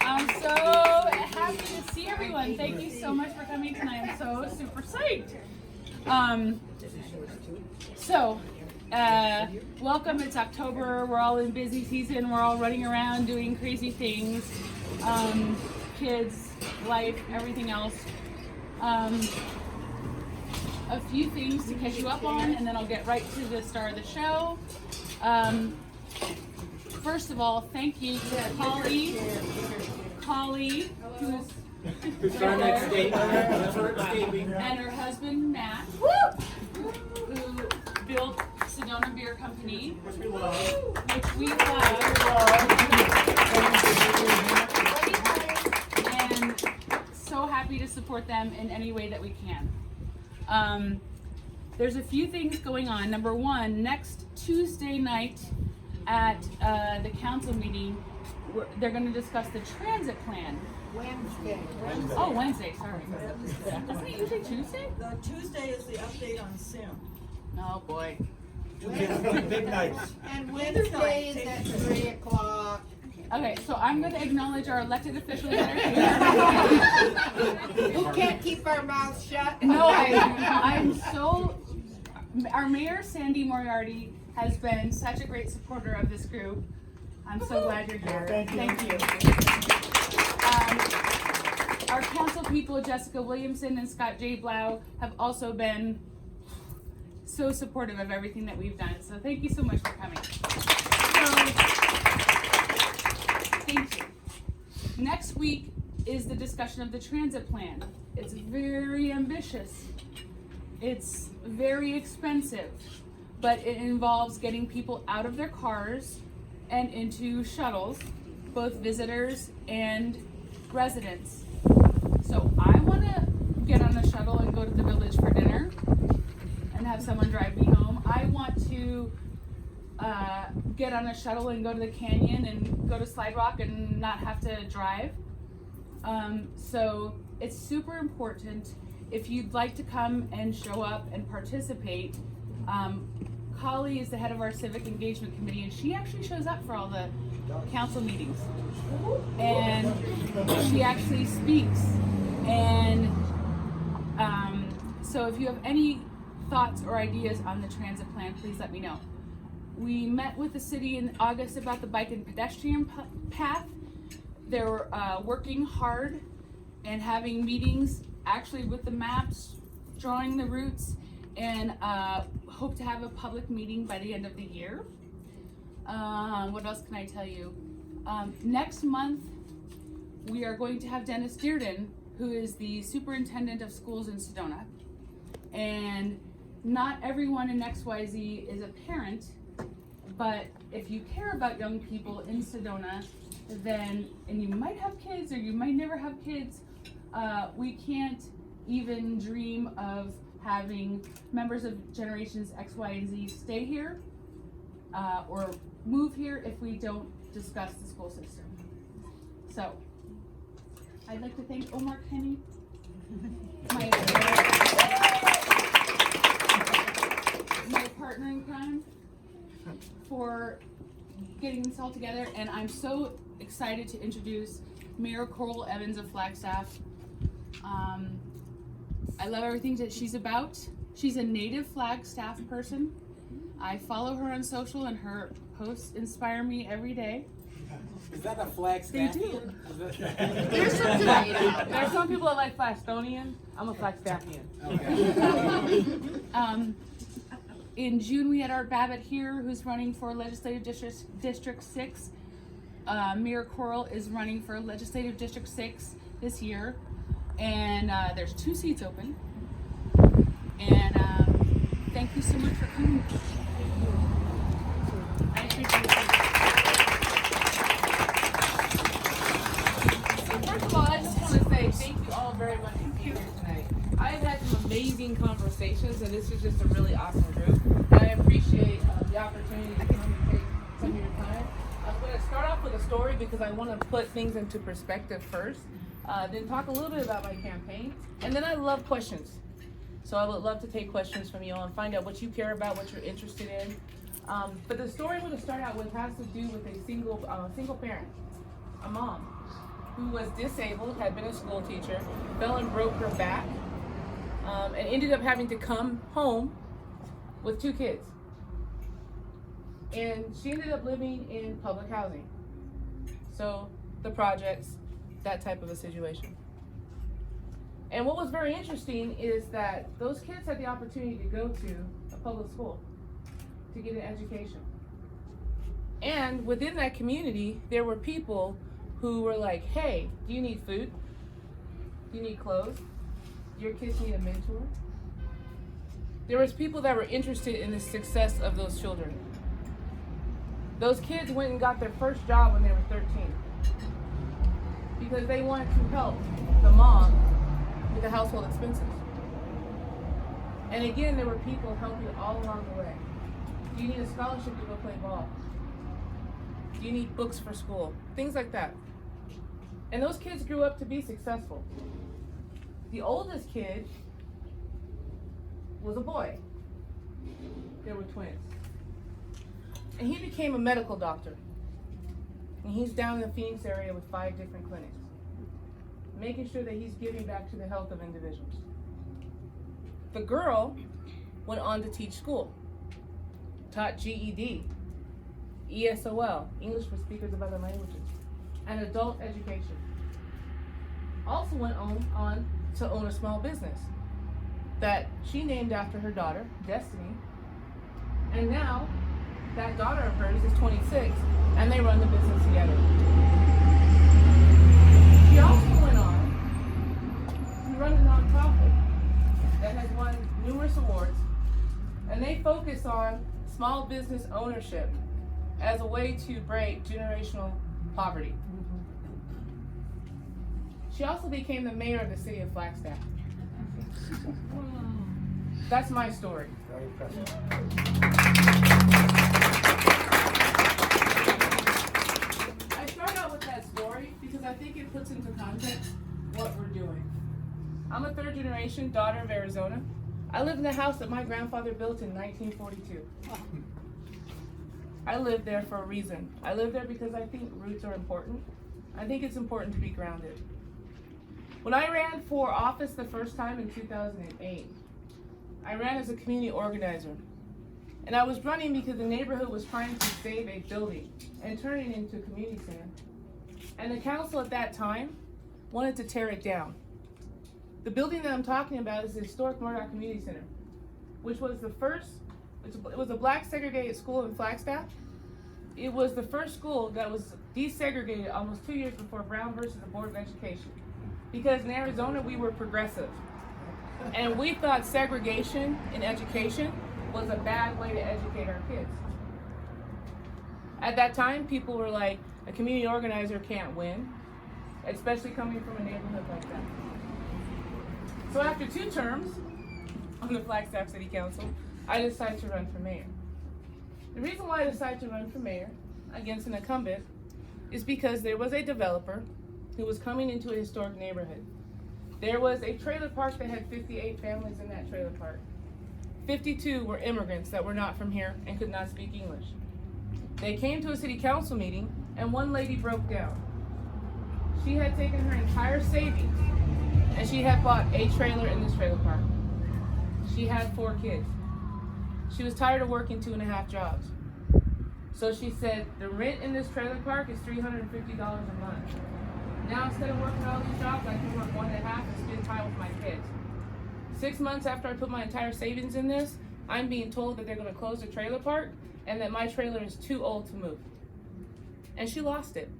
I'm so happy to see everyone. Thank you so much for coming tonight. I'm so super psyched. Welcome. It's October. We're all in busy season. We're all running around doing crazy things. Kids, life, everything else. A few things to catch you up on, and then I'll get right to the star of the show. First of all, thank you to Holly, who's right there, and her husband Matt, who built Sedona Beer Company, which we love. And so happy to support them in any way that we can. There's a few things going on. Number one, next Tuesday night at the council meeting, they're going to discuss the transit plan. Wednesday. Oh, Wednesday, sorry. Doesn't it usually Tuesday? The Tuesday is the update on SIM. Oh boy. Big nights. And Wednesday is at 3 o'clock. Okay, so I'm going to acknowledge our elected officials that are here. Who can't keep our mouths shut? No, I'm so. Our mayor, Sandy Moriarty, has been such a great supporter of this group. I'm so glad you're here. Thank you. Our council people, Jessica Williamson and Scott J. Blau, have also been so supportive of everything that we've done. So thank you so much for coming. Thank you. Next week is the discussion of the transit plan. It's very ambitious. It's very expensive, but it involves getting people out of their cars and into shuttles, both visitors and residents. So I want to get on a shuttle and go to the village for dinner and have someone drive me home. I want to get on a shuttle and go to the canyon and go to Slide Rock and not have to drive. So it's super important. If you'd like to come and show up and participate, Holly is the head of our civic engagement committee, and she actually shows up for all the council meetings. And she actually speaks. And so if you have any thoughts or ideas on the transit plan, please let me know. We met with the city in August about the bike and pedestrian path. They're working hard and having meetings actually with the maps, drawing the routes, and hope to have a public meeting by the end of the year. What else can I tell you? Next month, we are going to have Dennis Dearden, who is the superintendent of schools in Sedona. And not everyone in XYZ is a parent, but if you care about young people in Sedona, then, and you might have kids or you might never have kids, we can't even dream of having members of generations X, Y, and Z stay here or move here if we don't discuss the school system. So, I'd like to thank Omar Kenny, my partner in crime, for getting this all together, and I'm so excited to introduce Mayor Coral Evans of Flagstaff. I love everything that she's about. She's a native Flagstaff person. I follow her on social, and her posts inspire me every day. Is that a Flagstaff? They do. There's some people that like Flagstonian. I'm a Flagstaffian. Okay. In June, we had Art Babbitt here, who's running for Legislative District 6. Mayor Coral is running for Legislative District 6 this year. And there's 2 seats open. And thank you so much for coming. I appreciate it. So first of all, I just want to say thank you all very much for being here tonight. I've had some amazing conversations, and this is just a really awesome group. And I appreciate the opportunity to come and take some of your time. I'm going to start off with a story because I want to put things into perspective first. Then talk a little bit about my campaign, and then I love questions. So I would love to take questions from you all and find out what you care about, what you're interested in. But the story I'm going to start out with has to do with a single parent, a mom. who was disabled, had been a school teacher, fell and broke her back, and ended up having to come home with 2 kids. And she ended up living in public housing. So the projects, that type of a situation. And what was very interesting is that those kids had the opportunity to go to a public school to get an education. And within that community, there were people who were like, hey, do you need food? Do you need clothes? Do your kids need a mentor? There was people that were interested in the success of those children. Those kids went and got their first job when they were 13 because they wanted to help the mom with the household expenses. And again, there were people helping all along the way. Do you need a scholarship to go play ball? Do you need books for school? Things like that. And those kids grew up to be successful. The oldest kid was a boy. There were twins. And he became a medical doctor. And he's down in the Phoenix area with 5 different clinics, making sure that he's giving back to the health of individuals. The girl went on to teach school, taught GED, ESOL, English for Speakers of Other Languages, and adult education. Also went on to own a small business that she named after her daughter, Destiny. And now that daughter of hers is 26 and they run the business together. She also went on to run a nonprofit that has won numerous awards, and they focus on small business ownership as a way to break generational poverty. She also became the mayor of the city of Flagstaff. That's my story. Very impressive. I start out with that story because I think it puts into context what we're doing. I'm a 3rd generation daughter of Arizona. I live in the house that my grandfather built in 1942. I live there for a reason. I live there because I think roots are important. I think it's important to be grounded. When I ran for office the first time in 2008, I ran as a community organizer. And I was running because the neighborhood was trying to save a building and turn it into a community center. And the council at that time wanted to tear it down. The building that I'm talking about is the historic Murdoch Community Center, which was the first, it was a black segregated school in Flagstaff. It was the first school that was desegregated almost 2 years before Brown versus the Board of Education. Because in Arizona, we were progressive. And we thought segregation in education was a bad way to educate our kids. At that time, people were like, a community organizer can't win, especially coming from a neighborhood like that. So after 2 terms on the Flagstaff City Council, I decided to run for mayor. The reason why I decided to run for mayor against an incumbent is because there was a developer who was coming into a historic neighborhood. There was a trailer park that had 58 families in that trailer park. 52 were immigrants that were not from here and could not speak English. They came to a city council meeting and one lady broke down. She had taken her entire savings and she had bought a trailer in this trailer park. She had 4 kids. She was tired of working 2.5 jobs. So she said, the rent in this trailer park is $350 a month. Now instead of working all these jobs, I can work 1.5 and spend time with my kids. 6 months after I put my entire savings in this, I'm being told that they're going to close the trailer park and that my trailer is too old to move. And she lost it.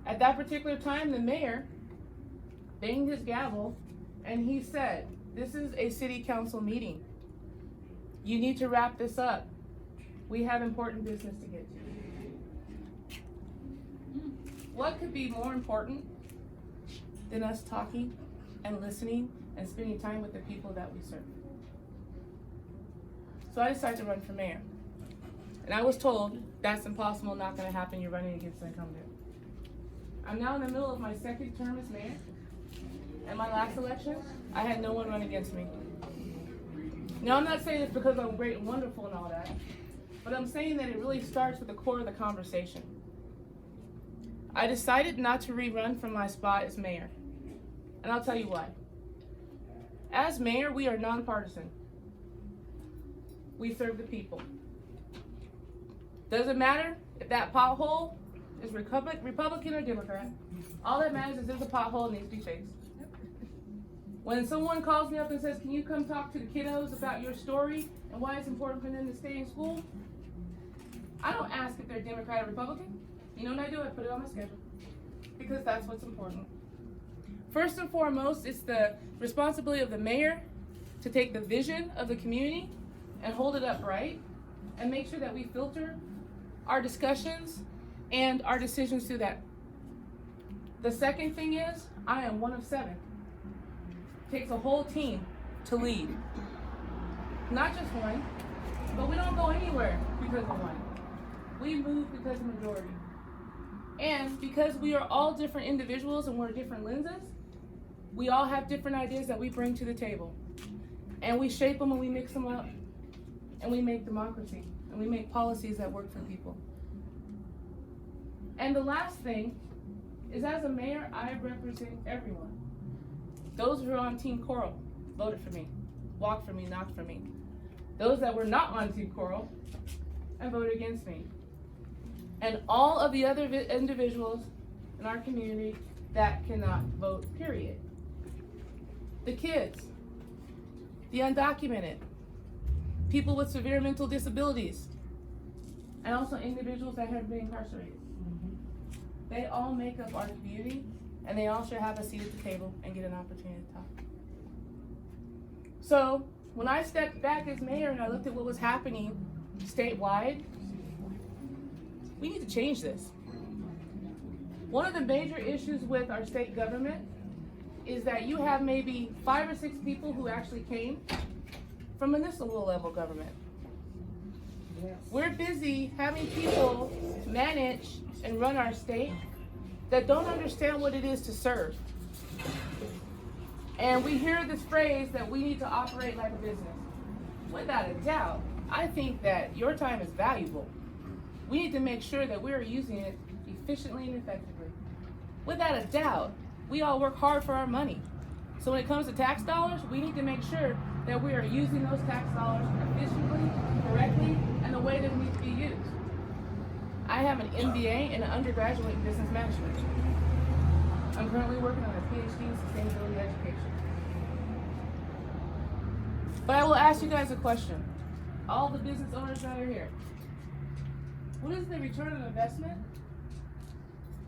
At that particular time, the mayor banged his gavel and he said, this is a city council meeting. You need to wrap this up. We have important business to get to. What could be more important than us talking and listening and spending time with the people that we serve? So I decided to run for mayor. And I was told, that's impossible, not gonna happen, you're running against an incumbent. I'm now in the middle of my 2nd term as mayor. And my last election, I had no one run against me. Now I'm not saying this because I'm great and wonderful and all that, but I'm saying that it really starts with the core of the conversation. I decided not to rerun from my spot as mayor. And I'll tell you why. As mayor, we are nonpartisan. We serve the people. Doesn't matter if that pothole is Republican or Democrat. All that matters is there's a pothole and needs to be fixed. When someone calls me up and says, can you come talk to the kiddos about your story and why it's important for them to stay in school? I don't ask if they're Democrat or Republican. You know what I do? I put it on my schedule because that's what's important. First and foremost, it's the responsibility of the mayor to take the vision of the community and hold it up right and make sure that we filter our discussions and our decisions through that. The second thing is, I am one of 7. It takes a whole team to lead. Not just one, but we don't go anywhere because of one. We move because of majority. And because we are all different individuals and we're different lenses, we all have different ideas that we bring to the table. And we shape them and we mix them up. And we make democracy. And we make policies that work for people. And the last thing is, as a mayor, I represent everyone. Those who are on Team Coral voted for me, walked for me, knocked for me. Those that were not on Team Coral and voted against me. And all of the other individuals in our community that cannot vote, period. The kids, the undocumented, people with severe mental disabilities, and also individuals that have been incarcerated. They all make up our community, and they all should have a seat at the table and get an opportunity to talk. So, when I stepped back as mayor and I looked at what was happening statewide, we need to change this. One of the major issues with our state government is that you have maybe 5 or 6 people who actually came from municipal level government. We're busy having people manage and run our state that don't understand what it is to serve. And we hear this phrase that we need to operate like a business. Without a doubt, I think that your time is valuable. We need to make sure that we're using it efficiently and effectively. Without a doubt, we all work hard for our money. So when it comes to tax dollars, we need to make sure that we are using those tax dollars efficiently, correctly, and the way that it needs to be used. I have an MBA and an undergraduate in business management. I'm currently working on a PhD in sustainability education. But I will ask you guys a question. All the business owners that are here. What is the return on investment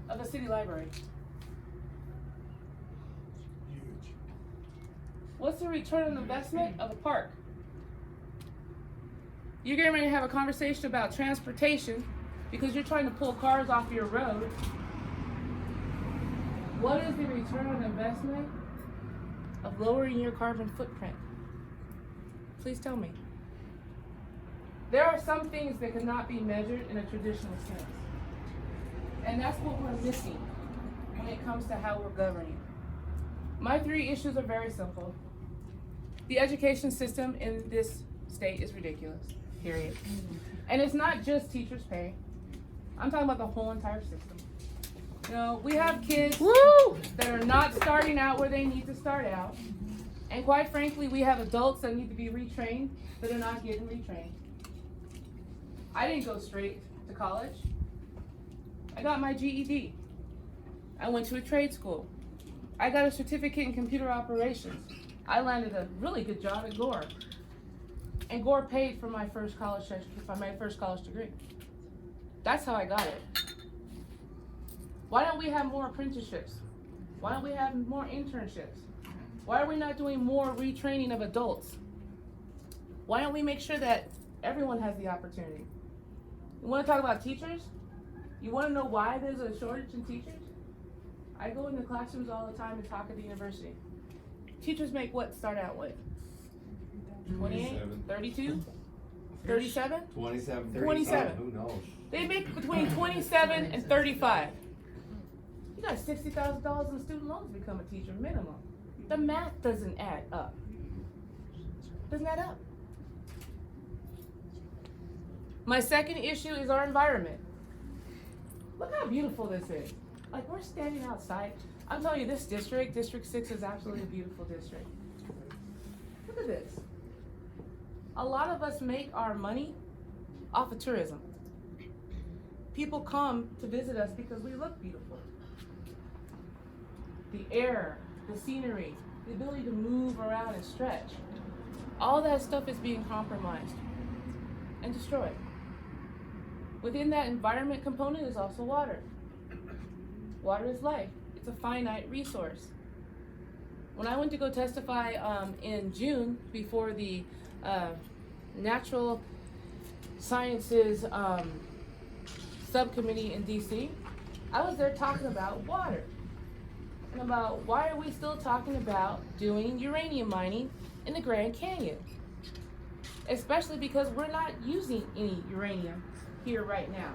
of a city library? Huge. What's the return on investment of a park? You're getting ready to have a conversation about transportation because you're trying to pull cars off your road. What is the return on investment of lowering your carbon footprint? Please tell me. There are some things that cannot be measured in a traditional sense. And that's what we're missing when it comes to how we're governing. My 3 issues are very simple. The education system in this state is ridiculous, period. And it's not just teachers' pay. I'm talking about the whole entire system. You know, we have kids that are not starting out where they need to start out. And quite frankly, we have adults that need to be retrained that are not getting retrained. I didn't go straight to college. I got my GED. I went to a trade school. I got a certificate in computer operations. I landed a really good job at Gore. And Gore paid for my first college degree. That's how I got it. Why don't we have more apprenticeships? Why don't we have more internships? Why are we not doing more retraining of adults? Why don't we make sure that everyone has the opportunity? You want to talk about teachers? You want to know why there's a shortage in teachers? I go into classrooms all the time and talk at the university. Teachers make what start out with? 28? 32? 37? 27. 27. Who knows? They make between 27 and 35. You got $60,000 in student loans to become a teacher minimum. The math doesn't add up. Doesn't add up. My second issue is our environment. Look how beautiful this is. Like, we're standing outside. I'm telling you, this district, District 6, is absolutely a beautiful district. Look at this. A lot of us make our money off of tourism. People come to visit us because we look beautiful. The air, the scenery, the ability to move around and stretch. All that stuff is being compromised and destroyed. Within that environment component is also water. Water is life. It's a finite resource. When I went to go testify in June before the Natural Sciences Subcommittee in DC, I was there talking about water and about why are we still talking about doing uranium mining in the Grand Canyon, especially because we're not using any uranium here right now.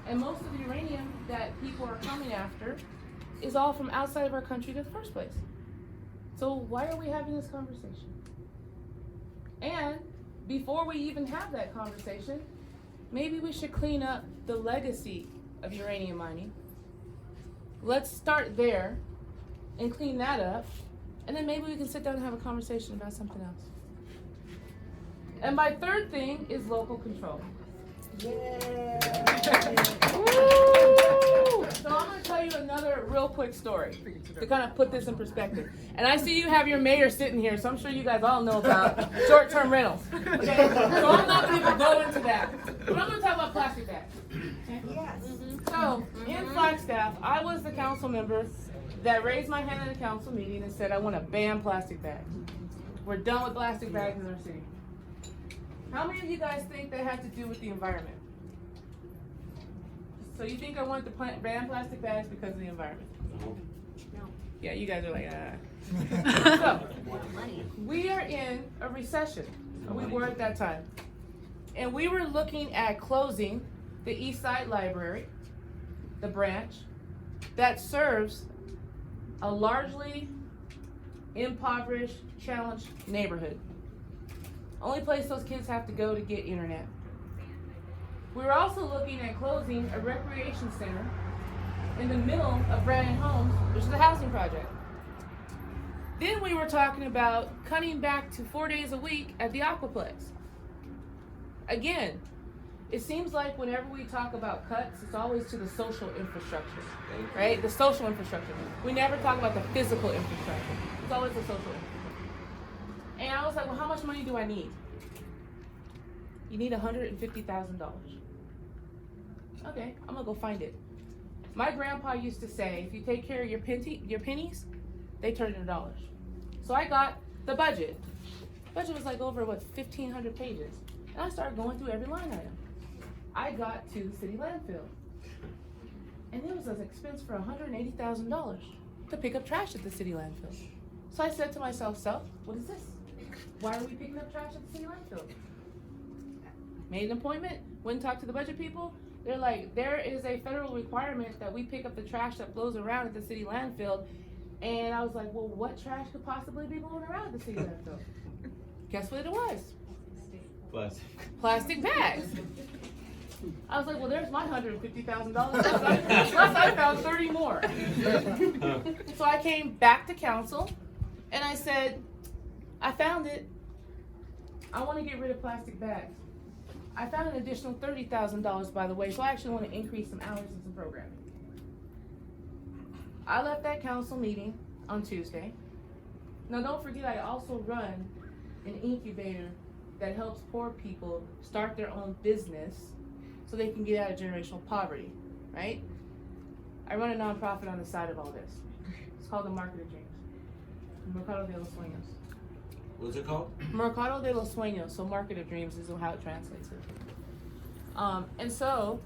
And most of the uranium that people are coming after is all from outside of our country in the first place. So why are we having this conversation? And before we even have that conversation, maybe we should clean up the legacy of uranium mining. Let's start there and clean that up, and then maybe we can sit down and have a conversation about something else. And my third thing is local control. Yeah. So I'm going to tell you another real quick story to kind of put this in perspective. And I see you have your mayor sitting here, so I'm sure you guys all know about short-term rentals. Okay? So I'm not going to go into that. But I'm going to talk about plastic bags. Yes. So in Flagstaff, I was the council member that raised my hand at a council meeting and said, I want to ban plastic bags. We're done with plastic bags in our city. How many of you guys think that had to do with the environment? So you think I wanted to ban plastic bags because of the environment? No. Yeah, you guys are like, So, we are in a recession. We were at that time. And we were looking at closing the East Side Library, the branch, that serves a largely impoverished, challenged neighborhood. Only place those kids have to go to get internet. We were also looking at closing a recreation center in the middle of Brandon Homes, which is a housing project. Then we were talking about cutting back to 4 days a week at the Aquaplex. Again, it seems like whenever we talk about cuts, it's always to the social infrastructure, right? The social infrastructure. We never talk about the physical infrastructure. It's always the social infrastructure. And I was like, well, how much money do I need? You need $150,000. Okay, I'm gonna go find it. My grandpa used to say, if you take care of your pennies, they turn into dollars. So I got the budget. The budget was like over, 1,500 pages. And I started going through every line item. I got to the city landfill. And it was an expense for $180,000 to pick up trash at the city landfill. So I said to myself, what is this? Why are we picking up trash at the city landfill? Made an appointment, went and talked to the budget people. They're like, there is a federal requirement that we pick up the trash that blows around at the city landfill. And I was like, well, what trash could possibly be blowing around at the city landfill? Guess what it was? Plastic bags. I was like, well, there's my $150,000. Plus I found 30 more. So I came back to council and I said, I found it. I want to get rid of plastic bags. I found an additional $30,000, by the way, so I actually want to increase some hours and some programming. I left that council meeting on Tuesday. Now don't forget, I also run an incubator that helps poor people start their own business so they can get out of generational poverty, right? I run a nonprofit on the side of all this. It's called the Market of Dreams, Mercado de los Sueños. What's it called? Mercado de los Sueños, so Market of Dreams is how it translates it. And so,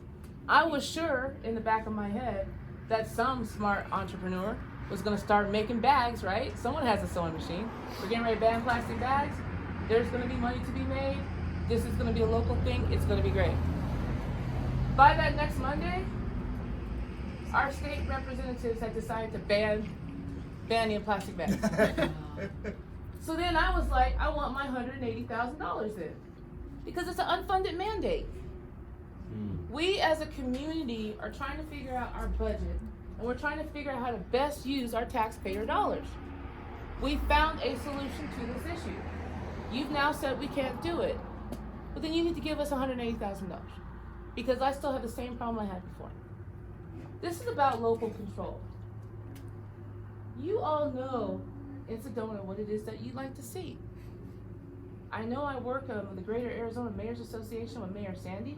I was sure in the back of my head that some smart entrepreneur was gonna start making bags, right? Someone has a sewing machine. We're getting ready to ban plastic bags. There's gonna be money to be made. This is gonna be a local thing. It's gonna be great. By that next Monday, our state representatives had decided to ban the plastic bags. So then I was like, I want my $180,000 in, because it's an unfunded mandate. We as a community are trying to figure out our budget, and we're trying to figure out how to best use our taxpayer dollars. We found a solution to this issue. You've now said we can't do it, but then you need to give us $180,000 because I still have the same problem I had before. This is about local control. You all know in Sedona what it is that you'd like to see. I know I work with the Greater Arizona Mayors Association with Mayor Sandy,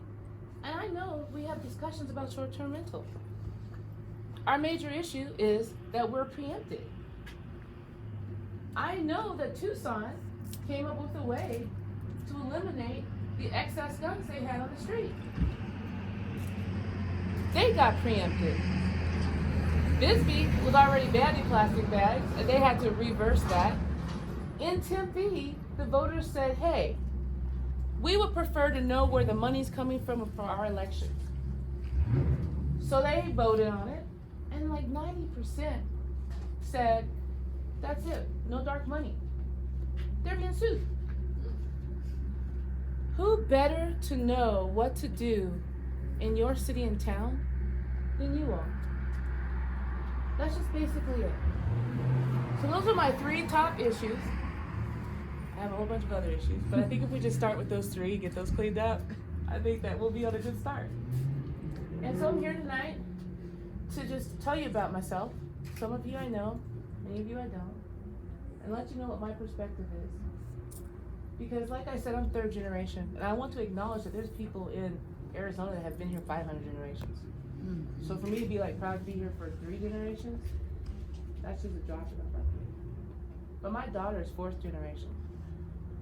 and I know we have discussions about short-term rental. Our major issue is that we're preempted. I know that Tucson came up with a way to eliminate the excess guns they had on the street. They got preempted. Bisbee was already banning plastic bags, and they had to reverse that. In Tempe, the voters said, hey, we would prefer to know where the money's coming from for our elections. So they voted on it, and like 90% said, that's it, no dark money. They're being sued. Who better to know what to do in your city and town than you are? That's just basically it. So those are my 3 top issues. I have a whole bunch of other issues, but I think if we just start with those 3, get those cleaned up, I think that we'll be on a good start. And so I'm here tonight to just tell you about myself. Some of you I know, many of you I don't, and let you know what my perspective is. Because like I said, I'm 3rd generation, and I want to acknowledge that there's people in Arizona that have been here 500 generations. So for me to be like proud to be here for 3 generations, that's just a drop in the bucket. But my daughter is 4th generation.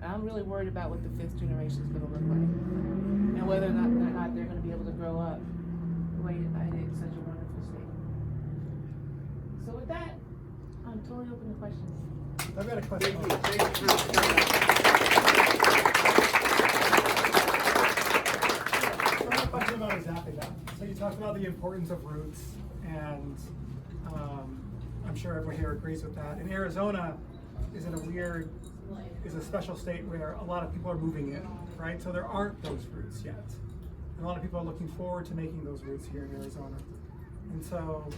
And I'm really worried about what the 5th generation is going to look like. And whether or not they're going to be able to grow up the way I did in such a wonderful state. So with that, I'm totally open to questions. I've got a question. I have a question about exactly that. So you talked about the importance of roots, and I'm sure everyone here agrees with that. And Arizona is a special state where a lot of people are moving in, right? So there aren't those roots yet. And a lot of people are looking forward to making those roots here in Arizona. And so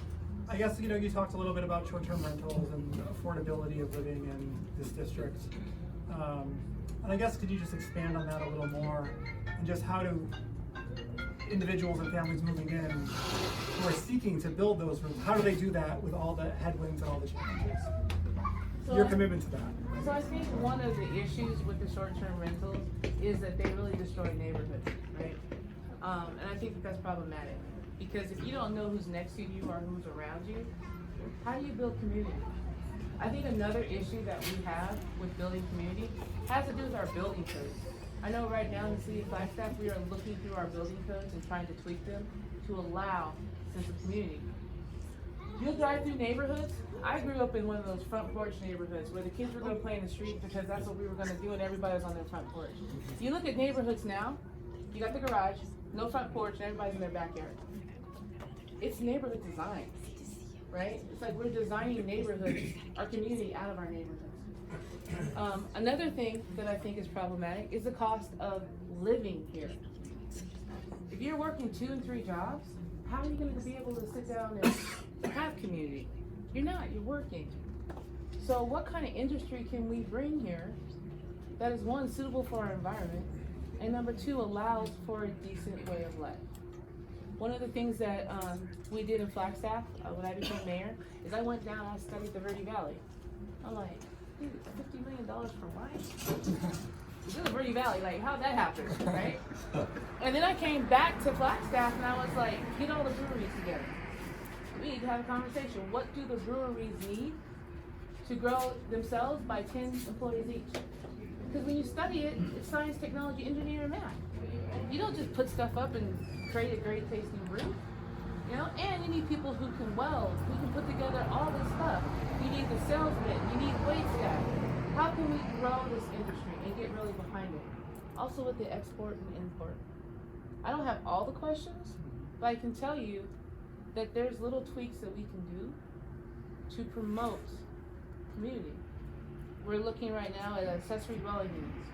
I guess, you talked a little bit about short-term rentals and affordability of living in this district. And I guess could you just expand on that a little more, and just how do individuals and families moving in who are seeking to build those rooms, how do they do that with all the headwinds and all the challenges? Your commitment to that. So I think one of the issues with the short-term rentals is that they really destroy neighborhoods, right? And I think that's problematic, because if you don't know who's next to you or who's around you, how do you build community? I think another issue that we have with building community has to do with our building codes. I know right now in the city of Flagstaff, we are looking through our building codes and trying to tweak them to allow a sense of community. You'll drive through neighborhoods. I grew up in one of those front porch neighborhoods where the kids were going to play in the street because that's what we were going to do, and everybody was on their front porch. You look at neighborhoods now, you got the garage, no front porch, and everybody's in their backyard. It's neighborhood design, right? It's like we're designing neighborhoods, our community, out of our neighborhoods. Another thing that I think is problematic is the cost of living here. If you're working 2 and 3 jobs, how are you going to be able to sit down and have community? You're not, you're working. So what kind of industry can we bring here that is, 1, suitable for our environment, and number 2, allows for a decent way of life? One of the things that we did in Flagstaff when I became mayor is I went down and I studied the Verde Valley. I'm like, dude, $50 million for what? This is Verde Valley, like how'd that happen, right? And then I came back to Flagstaff and I was like, get all the breweries together. We need to have a conversation. What do the breweries need to grow themselves by 10 employees each? Because when you study it, it's science, technology, engineering, and math. You don't just put stuff up and create a great tasting brew. And you need people who can weld, who can put together all this stuff. You need the salesmen, you need wait staff. How can we grow this industry and get really behind it? Also with the export and import. I don't have all the questions, but I can tell you that there's little tweaks that we can do to promote community. We're looking right now at accessory dwelling units.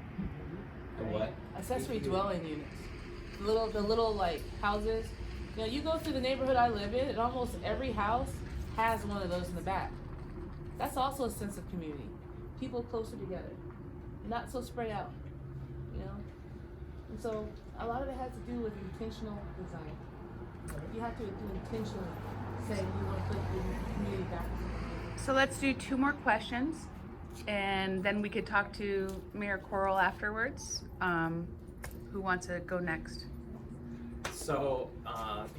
The what? Accessory dwelling units. The little like houses. You know, you go through the neighborhood I live in, and almost every house has one of those in the back. That's also a sense of community. People closer together, not so spread out, you know? And so a lot of it has to do with intentional design. You have to intentionally say you want to put your community back. So let's do 2 more questions, and then we could talk to Mayor Coral afterwards. Who wants to go next? So,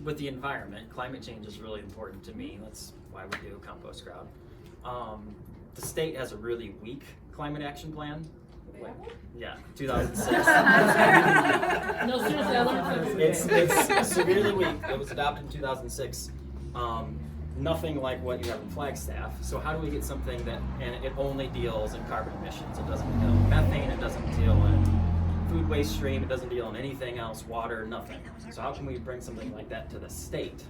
with the environment, climate change is really important to me. That's why we do Compost Crowd. The state has a really weak climate action plan. Yeah, 2006. No, seriously, I learned something. It's severely weak. It was adopted in 2006. Nothing like what you have in Flagstaff. So how do we get something that, and it only deals in carbon emissions. It doesn't deal in methane, it doesn't deal in food waste stream, it doesn't deal in anything else, water, nothing. So how can we bring something like that to the state?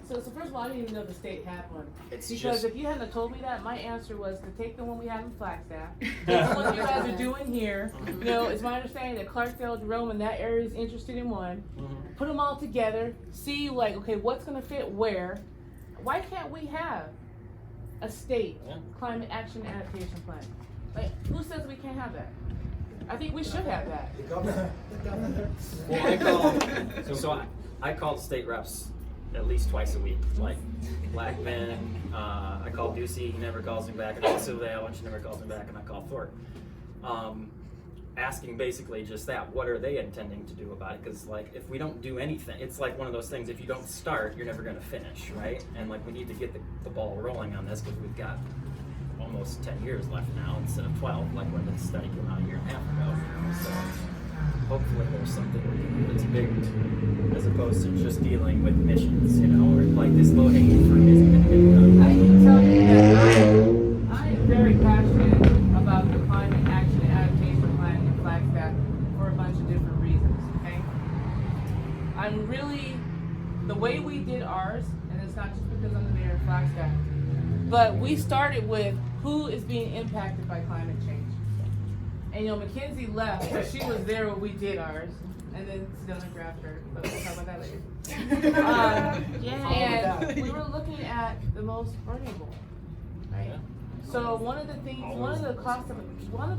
So first of all, I didn't even know the state had one. It's Because just- if you hadn't have told me that, my answer was to take the one we have in Flagstaff. That's what you guys are doing here. You know, it's my understanding that Clarksdale, Jerome, and that area is interested in one. Put them all together, see like, okay, what's gonna fit where. Why can't we have a state climate action adaptation plan? Like, who says we can't have that? I think we should have that. Well, I call the state reps at least twice a week. Like Blackman, I call Ducey, he never calls me back. I call Silvale, she never calls me back, and I call Thorpe. Asking basically just that, what are they intending to do about it? Because like, if we don't do anything, it's like one of those things, if you don't start, you're never gonna finish, right? And like, we need to get the ball rolling on this, because we've got almost 10 years left now instead of 12, like when the study came out a year and a half ago. So hopefully there's something that's big, as opposed to just dealing with missions, you know, or like this low-hanging fruit isn't gonna get done. I can tell you that I am very passionate about the climate action adaptation plan in Flagstaff for a bunch of different reasons, okay? I'm really, the way we did ours, and it's not just because I'm the mayor of Flagstaff, but we started with who is being impacted by climate change. And you know, Mackenzie left, so she was there when we did ours, and then Sedona grabbed her, but we'll talk about that later. And we were looking at the most vulnerable, right? So one of the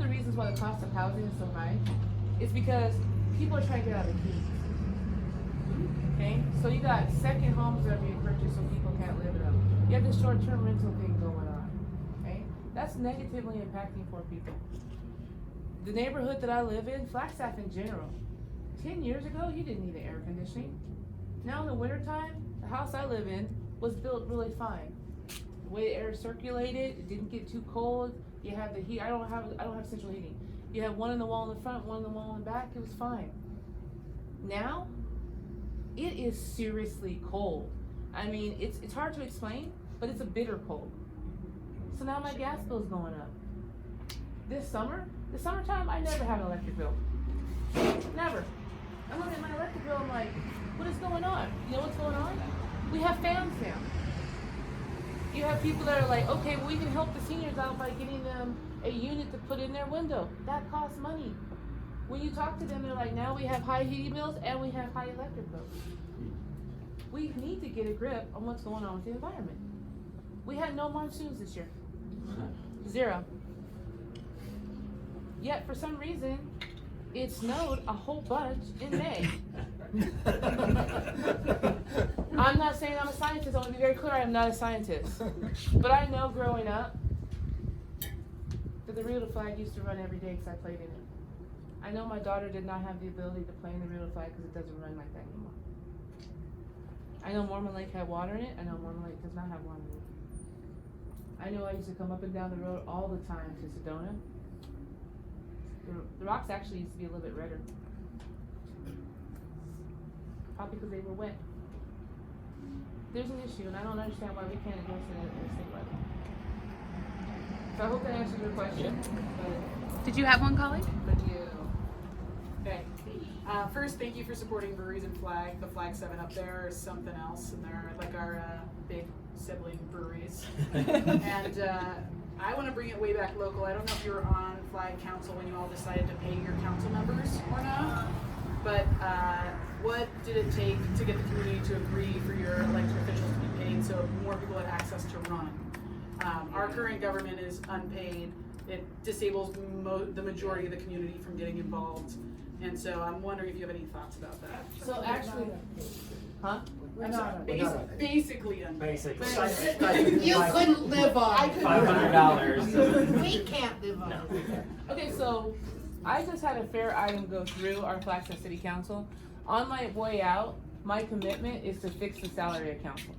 reasons why the cost of housing is so high is because people are trying to get out of the heat. Okay, so you got second homes that are being purchased so people can't live in them. You have this short-term rental thing going on. Okay, that's negatively impacting poor people. The neighborhood that I live in, Flagstaff in general, 10 years ago, you didn't need air conditioning. Now in the wintertime, the house I live in was built really fine. The way the air circulated, it didn't get too cold. You have the heat. I don't have central heating. You have one in the wall in the front, one in the wall in the back. It was fine. Now, it is seriously cold. I mean, it's hard to explain, but it's a bitter cold. So now my gas bill's going up. This summertime, I never had an electric bill. Never. I look at my electric bill, I'm like, what is going on? You know what's going on? We have fans now. You have people that are like, okay, well, we can help the seniors out by getting them a unit to put in their window. That costs money. When you talk to them, they're like, now we have high heating bills and we have high electric bills. We need to get a grip on what's going on with the environment. We had no monsoons this year. 0. Yet for some reason, it snowed a whole bunch in May. I'm not saying I'm a scientist. I want to be very clear, I am not a scientist. But I know growing up that the Rio Flag used to run every day because I played in it. I know my daughter did not have the ability to play in the Rio Flag because it doesn't run like that anymore. I know Mormon Lake had water in it. I know Mormon Lake does not have water in it. I know I used to come up and down the road all the time to Sedona. The rocks actually used to be a little bit redder. Probably because they were wet. There's an issue, and I don't understand why we can't address it at the state level. So I hope that answers your question. But Did you have one, colleague? But you. Okay. First, thank you for supporting Breweries and Flag. The Flag 7 up there is something else, and they're like our big sibling breweries. And I want to bring it way back local. I don't know if you were on Flag Council when you all decided to pay your council members or not, but what did it take to get the community to agree for your elected officials to be paid so more people had access to run? Our current government is unpaid. It disables the majority of the community from getting involved. And so I'm wondering if you have any thoughts about that. So actually, huh? Basically unpaid. Basically. You couldn't live on it. $500. We can't live on it. Okay, so I just had a fair item go through our Flagstaff City Council. On my way out, my commitment is to fix the salary of council,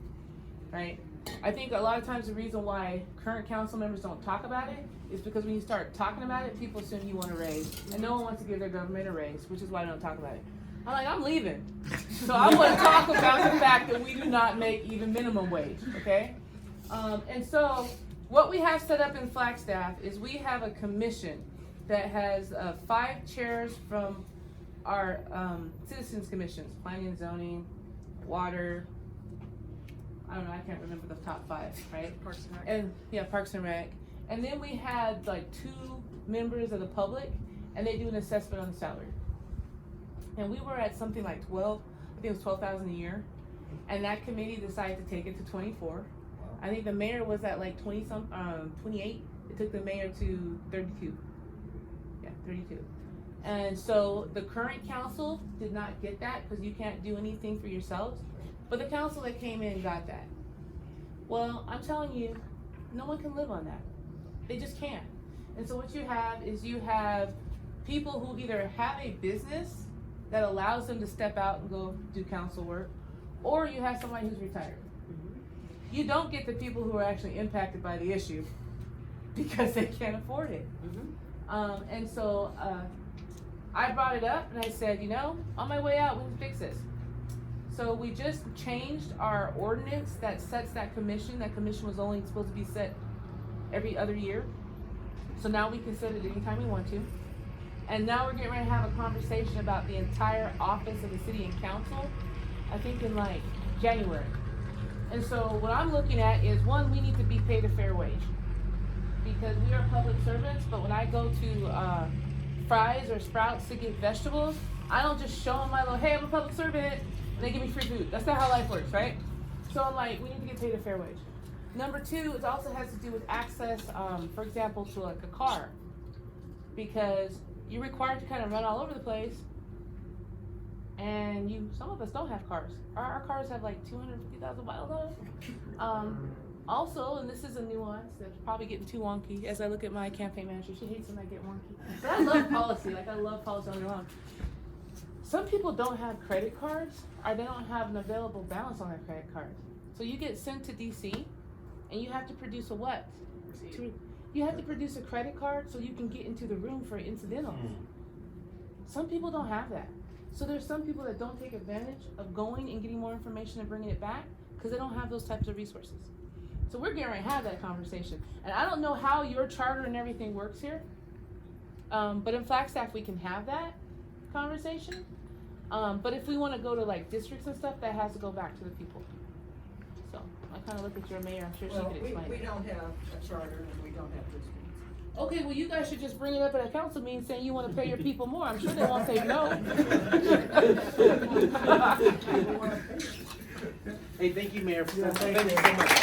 right? I think a lot of times the reason why current council members don't talk about it is because when you start talking about it, people assume you want a raise, and no one wants to give their government a raise, which is why I don't talk about it. I'm like, I'm leaving. So I want to talk about the fact that we do not make even minimum wage, okay? And so what we have set up in Flagstaff is we have a commission that has 5 chairs from our citizens commissions, planning and zoning, water, I don't know, I can't remember the top 5, right? Parks and Rec. And yeah, Parks and Rec. And then we had like 2 members of the public, and they do an assessment on the salary. And we were at something like 12, I think it was 12,000 a year. And that committee decided to take it to 24. I think the mayor was at like 28. It took the mayor to 32. Yeah, 32. And so the current council did not get that because you can't do anything for yourselves. But the council that came in got that. Well, I'm telling you, no one can live on that. They just can't. And so what you have is you have people who either have a business that allows them to step out and go do council work, or you have somebody who's retired. You don't get the people who are actually impacted by the issue because they can't afford it. And so I brought it up and I said, you know, on my way out, we can fix this. So we just changed our ordinance that sets that commission. That commission was only supposed to be set every other year. So now we can set it anytime we want to. And now we're getting ready to have a conversation about the entire office of the city and council, I think in like January. And so what I'm looking at is, one, we need to be paid a fair wage. Because we are public servants, but when I go to Fry's or Sprouts to get vegetables, I don't just show them my little, hey, I'm a public servant, and they give me free food. That's not how life works, right? So I'm like, we need to get paid a fair wage. Number 2, it also has to do with access, for example, to like a car. Because you're required to kind of run all over the place, and some of us don't have cars. Our cars have like 250,000 miles on them. Also, and this is a nuance that's probably getting too wonky as I look at my campaign manager. She hates when I get wonky. But I love policy, like I love policy on their own. Some people don't have credit cards, or they don't have an available balance on their credit cards. So you get sent to DC, and you have to produce a what? You have to produce a credit card so you can get into the room for incidentals. Some people don't have that. So there's some people that don't take advantage of going and getting more information and bringing it back because they don't have those types of resources. So we're getting ready to have that conversation. And I don't know how your charter and everything works here, but in Flagstaff we can have that conversation. But if we want to go to like districts and stuff, that has to go back to the people. So I kind of look at your mayor, I'm sure she could explain We it. don't have a charter and we don't have districts. Okay, well you guys should just bring it up at a council meeting saying you want to pay your people more. I'm sure they won't say no. Hey, thank you, Mayor. Thank you so much.